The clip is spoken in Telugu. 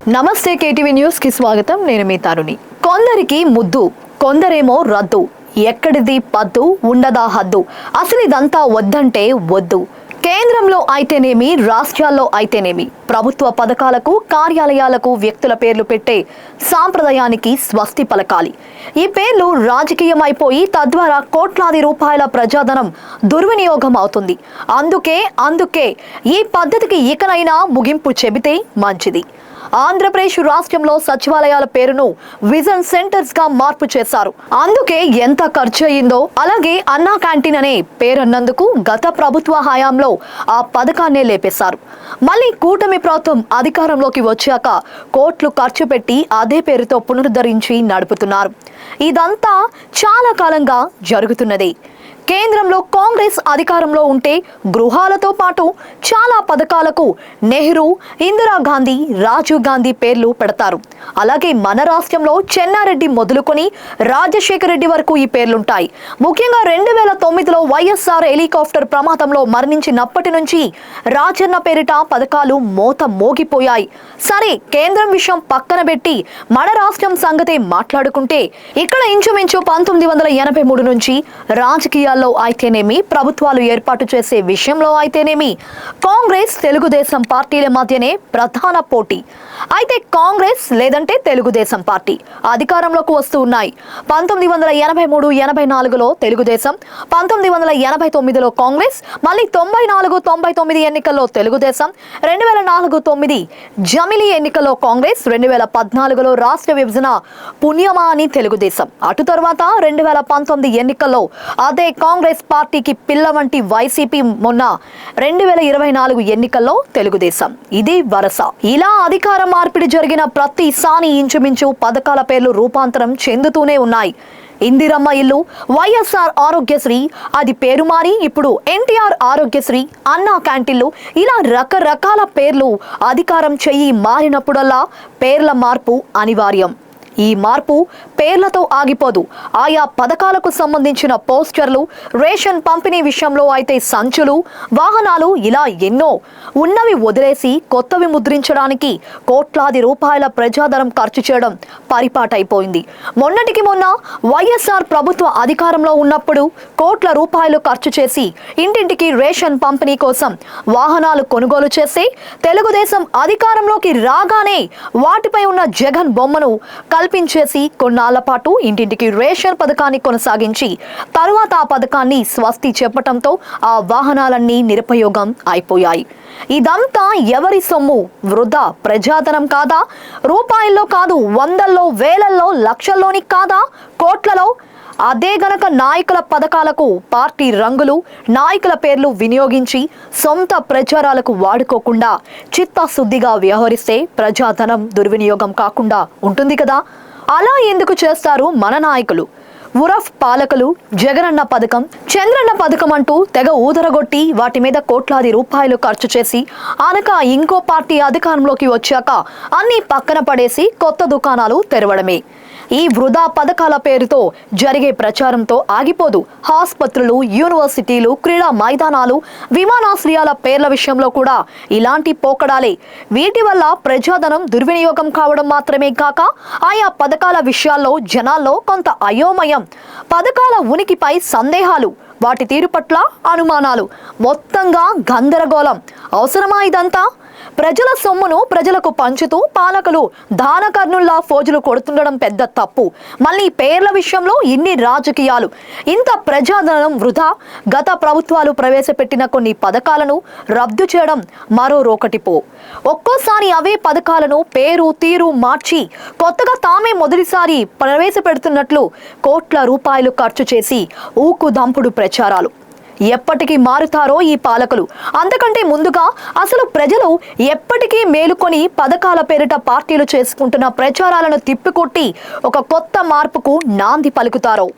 నమస్తే కేటీవీ న్యూస్ కి స్వాగతం. నేను మీ తరుణి. కొందరికి ముద్దు, కొందరేమో రద్దు. ఎక్కడిది పద్దు, ఉండదా హద్దు. అసలు ఇదంతా వద్దంటే వద్దు. కేంద్రంలో అయితేనేమి, రాష్ట్రాల్లో అయితేనేమి ప్రభుత్వ పథకాలకు, కార్యాలయాలకు వ్యక్తుల పేర్లు పెట్టే సాంప్రదాయానికి స్వస్తి పలకాలి. ఈ పేర్లు రాజకీయం అయిపోయి తద్వారా కోట్లాది రూపాయల ప్రజాధనం దుర్వినియోగం అవుతుంది. అందుకే ఈ పద్ధతికి ఇకనైనా ముగింపు చెబితే మంచిది. ఆంధ్రప్రదేశ్ రాష్ట్రంలో సచివాలయాల పేరును విజన్ సెంటర్స్ గా మార్పు చేశారు. అందుకే ఎంత ఖర్చు అయిందో, అలాగే అన్నా క్యాంటీన్ అనే పేరన్నందుకు గత ప్రభుత్వ హయాంలో ఆ పథకాన్నే లేపేశారు. మళ్ళీ కూటమి ప్రభుత్వం అధికారంలోకి వచ్చాక కోట్లు ఖర్చు పెట్టి అదే పేరుతో పునరుద్ధరించి నడుపుతున్నారు. ఇదంతా చాలా కాలంగా జరుగుతున్నదే. కేంద్రంలో కాంగ్రెస్ అధికారంలో ఉంటే గృహాలతో పాటు చాలా పథకాలకు నెహ్రూ, ఇందిరాగాంధీ, రాజీవ్ గాంధీ పేర్లు పెడతారు. అలాగే మన రాష్ట్రంలో చెన్నారెడ్డి మొదలుకొని రాజశేఖర రెడ్డి వరకు ఈ పేర్లుంటాయి. ముఖ్యంగా 2009లో వైఎస్ఆర్ హెలికాప్టర్ ప్రమాదంలో మరణించినప్పటి నుంచి రాజన్న పేరిట పథకాలు మోత మోగిపోయాయి. సరే, కేంద్రం విషయం పక్కన పెట్టి మన రాష్ట్రం సంగతే మాట్లాడుకుంటే ఇక్కడ ఇంచుమించు 1983 నుంచి రాజకీయ అయితేనేమి, ప్రభుత్వాలు ఏర్పాటు చేసే విషయంలో అయితేనేమి కాంగ్రెస్, తెలుగుదేశం పార్టీల మధ్యనే ప్రధాన పోటీ. అయితే కాంగ్రెస్ లేదంటే తెలుగుదేశం పార్టీ అధికారంలోకి వస్తూ ఉన్నాయి. 1983-84లో తెలుగుదేశం, 1989లో కాంగ్రెస్, మళ్ళీ 94-99 ఎన్నికల్లో తెలుగుదేశం, 2004-09 జమిలీ ఎన్నికల్లో కాంగ్రెస్, 2014లో రాష్ట్ర విభజన పుణ్యమా అని తెలుగుదేశం, అటు తర్వాత 2019 ఎన్నికల్లో అదే కాంగ్రెస్ పార్టీకి పిల్ల వంటి వైసీపీ, మొన్న 2024 ఎన్నికల్లో తెలుగుదేశం. ఇది వరస. ఇలా అధికార మార్పిడి జరిగిన ప్రతిసారి ఇంచుమించు పథకాల పేర్లు రూపాంతరం చెందుతూనే ఉన్నాయి. ఇందిరమ్మ ఇల్లు, వైఎస్ఆర్ ఆరోగ్యశ్రీ, అది పేరు మారి ఇప్పుడు ఎన్టీఆర్ ఆరోగ్యశ్రీ, అన్నా క్యాంటీన్లు, ఇలా రకరకాల పేర్లు అధికారం చెయ్యి మారినప్పుడల్లా పేర్ల మార్పు అనివార్యం. ఈ మార్పు పేర్లతో ఆగిపోదు. ఆయా పథకాలకు సంబంధించిన పోస్టర్లు, రేషన్ పంపిణీ విషయంలో అయితే సంచులు, వాహనాలు, ఇలా ఎన్నో ఉన్నవి వదిలేసి కొత్తవి ముద్రించడానికి కోట్లాది రూపాయల ప్రజాధనం ఖర్చు చేయడం పరిపాటైపోయింది. మొన్నటికి మొన్న వైఎస్ఆర్ ప్రభుత్వ అధికారంలో ఉన్నప్పుడు కోట్ల రూపాయలు ఖర్చు చేసి ఇంటింటికి రేషన్ పంపిణీ కోసం వాహనాలు కొనుగోలు చేసి, తెలుగుదేశం అధికారంలోకి రాగానే వాటిపై ఉన్న జగన్ బొమ్మను కల్పించేసి కొన్నాళ్ల పాటు ఇంటింటికి రేషన్ పథకాన్ని కొనసాగించి తరువాత ఆ పథకాన్ని స్వస్తి చెప్పటంతో ఆ వాహనాలన్నీ నిరుపయోగం అయిపోయాయి. ఇదంతా ఎవరి సొమ్ము? వృధా ప్రజాధనం కాదా? రూపాయల్లో కాదు, వందల్లో, వేలల్లో, లక్షల్లోని కాదా, కోట్లలో? అదే గనక నాయకుల పథకాలకు పార్టీ రంగులు, నాయకుల పేర్లు వినియోగించి సొంత ప్రచారాలకు వాడుకోకుండా చిత్తశుద్ధిగా వ్యవహరిస్తే ప్రజాధనం దుర్వినియోగం కాకుండా ఉంటుంది కదా. అలా ఎందుకు చేస్తారు మన నాయకులు? ఉరఫ్ పాలకులు జగనన్న పథకం, చంద్రన్న పథకం అంటూ తెగ ఊదరగొట్టి వాటి మీద కోట్లాది రూపాయలు ఖర్చు చేసి అనక ఇంకో పార్టీ అధికారంలోకి వచ్చాక అన్ని పక్కన పడేసి కొత్త దుకాణాలు తెరవడమే. ఈ వృధా పథకాల పేరుతో జరిగే ప్రచారంతో ఆగిపోదు. ఆసుపత్రులు, యూనివర్సిటీలు, క్రీడా మైదానాలు, విమానాశ్రయాల పేర్ల విషయంలో కూడా ఇలాంటి పోకడాలే. వీటి వల్ల ప్రజాధనం దుర్వినియోగం కావడం మాత్రమే కాక ఆయా పథకాల విషయాల్లో జనాల్లో కొంత అయోమయం, పథకాల ఉనికిపై సందేహాలు, వాటి తీరు పట్ల అనుమానాలు, మొత్తంగా గందరగోళం. అవసరమా ఇదంతా? ప్రజల సొమ్మును ప్రజలకు పంచుతూ పాలకులు దానకర్ణుల్లా ఫోజులు కొడుతుండడం పెద్ద తప్పు. మళ్ళీ పేర్ల విషయంలో ఇన్ని రాజకీయాలు, ఇంత ప్రజాధనం వృధా. గత ప్రభుత్వాలు ప్రవేశపెట్టిన కొన్ని పథకాలను రద్దు చేయడం మరో రోకటిపో. ఒక్కోసారి అవే పథకాలను పేరు తీరు మార్చి కొత్తగా తామే మొదటిసారి ప్రవేశపెడుతున్నట్లు కోట్ల రూపాయలు ఖర్చు చేసి ఊకు దంపుడు ప్రచారాలు. ఎప్పటికీ మారుతారో ఈ పాలకులు? అంతకంటే ముందుగా అసలు ప్రజలు ఎప్పటికీ మేలుకొని పథకాల పేరిట పార్టీలు చేసుకుంటున్న ప్రచారాలను తిప్పికొట్టి ఒక కొత్త మార్పుకు నాంది పలుకుతారో?